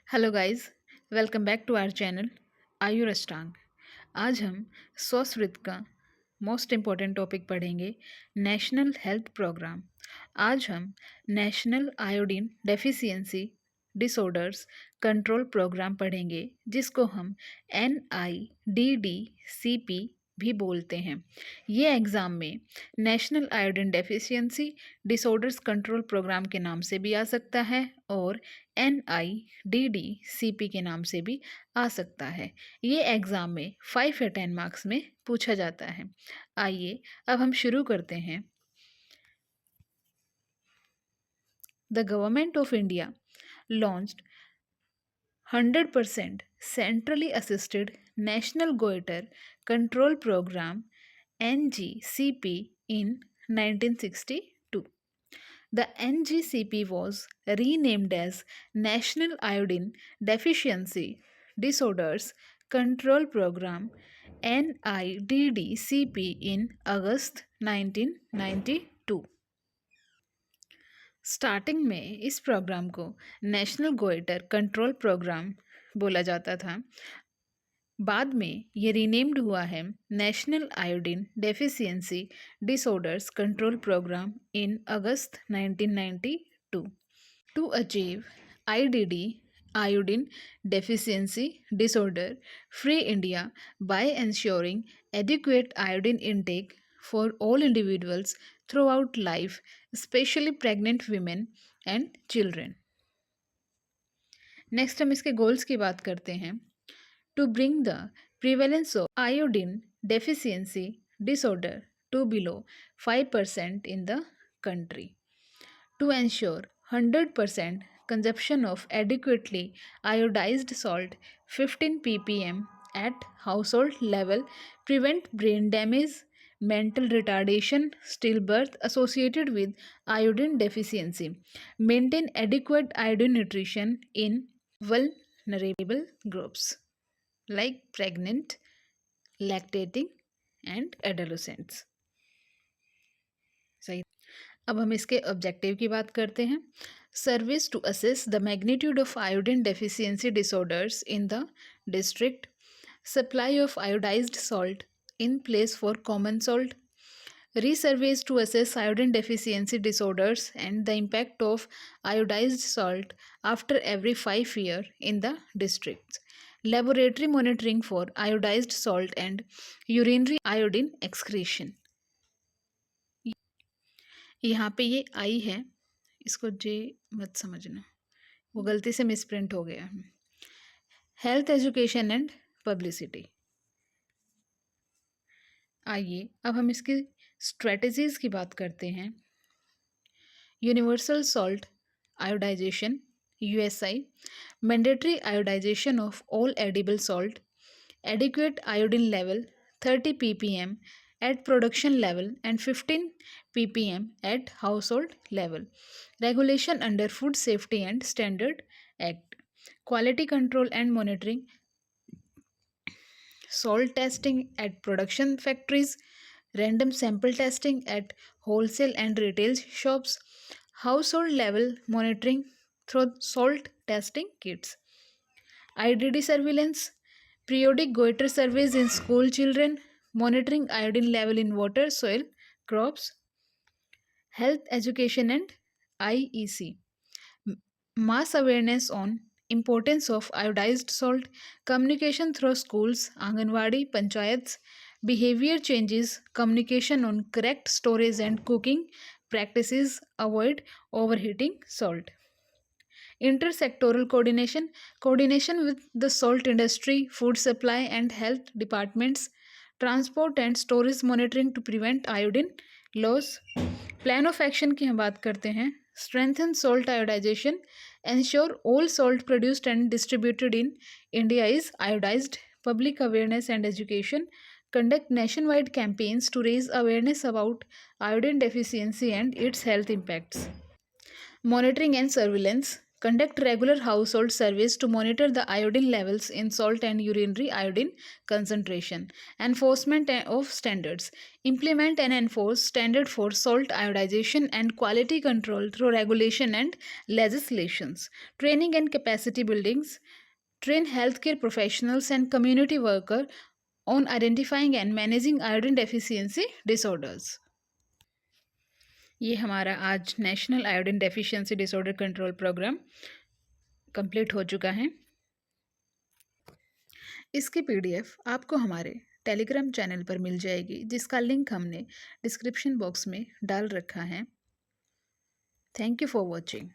Hello guys, welcome back to our channel Ayur Ashtang. आज हम स्वस्वृत का मोस्ट इम्पॉर्टेंट टॉपिक पढ़ेंगे, नेशनल हेल्थ प्रोग्राम। आज हम national iodine deficiency disorders control programme पढ़ेंगे, जिसको हम NIDDCP भी बोलते हैं। ये एग्ज़ाम में national iodine deficiency disorders control programme के नाम से भी आ सकता है और NIDDCP के नाम से भी आ सकता है। ये एग्ज़ाम में 5 या 10 मार्क्स में पूछा जाता है। आइए अब हम शुरू करते हैं। The government of India launched 100% centrally assisted National Goiter Control Program NGCP in 1962. The NGCP was renamed as National Iodine Deficiency Disorders Control Program NIDDCP in August 1992. Starting में इस प्रोग्राम को नेशनल गोइटर कंट्रोल प्रोग्राम बोला जाता था। बाद में ये renamed हुआ है national iodine deficiency disorders control programme in August 1992 to achieve IDD iodine deficiency disorder free India by ensuring adequate iodine intake for all individuals throughout life, especially pregnant women and children. Next हम इसके goals की बात करते हैं। To bring the prevalence of iodine deficiency disorder to below 5% in the country. To ensure 100% consumption of adequately iodized salt 15 ppm at household level, prevent brain damage, mental retardation, stillbirth associated with iodine deficiency, maintain adequate iodine nutrition in vulnerable groups like pregnant, lactating and adolescents. सही। अब हम इसके objective की बात करते हैं। Service to assess the magnitude of iodine deficiency disorders in the district, supply of iodised salt in place for common salt, resurveys to assess iodine deficiency disorders and the impact of iodized salt after every 5 years in the districts, laboratory monitoring for iodized salt and urinary iodine excretion. यहाँ पे ये आई है, इसको जे मत समझना, वो गलती से मिसप्रिंट हो गया है। Health education and publicity. आइए अब हम इसकी स्ट्रेटजीज की बात करते हैं। Universal salt iodisation USI, mandatory iodisation of all edible salt, adequate iodine level 30 ppm at production level and 15 ppm at household level, regulation under Food Safety and Standard Act, quality control and monitoring, salt testing at production factories, random sample testing at wholesale and retail shops, household level monitoring through salt testing kits, IDD surveillance, periodic goiter surveys in school children, monitoring iodine level in water, soil, crops, health education and IEC, mass awareness on importance of iodized salt, communication through schools, Anganwadi, panchayats, behavior changes, communication on correct storage and cooking practices, avoid overheating salt. Intersectoral coordination, coordination with the salt industry, food supply and health departments, transport and storage monitoring to prevent iodine loss. Plan of action की हम बात करते हैं। Strengthen salt iodisation, ensure all salt produced and distributed in India is iodized, public awareness and education, conduct nationwide campaigns to raise awareness about iodine deficiency and its health impacts. Monitoring and surveillance, Conduct regular household surveys to monitor the iodine levels in salt and urinary iodine concentration. Enforcement of standards. Implement and enforce standard for salt iodization and quality control through regulation and legislations. Training and capacity buildings. Train healthcare professionals and community workers on identifying and managing iodine deficiency disorders. ये हमारा आज national iodine deficiency disorder control programme complete हो चुका है। इसकी PDF आपको हमारे Telegram channel पर मिल जाएगी, जिसका लिंक हमने डिस्क्रिप्शन बॉक्स में डाल रखा है। Thank you for watching.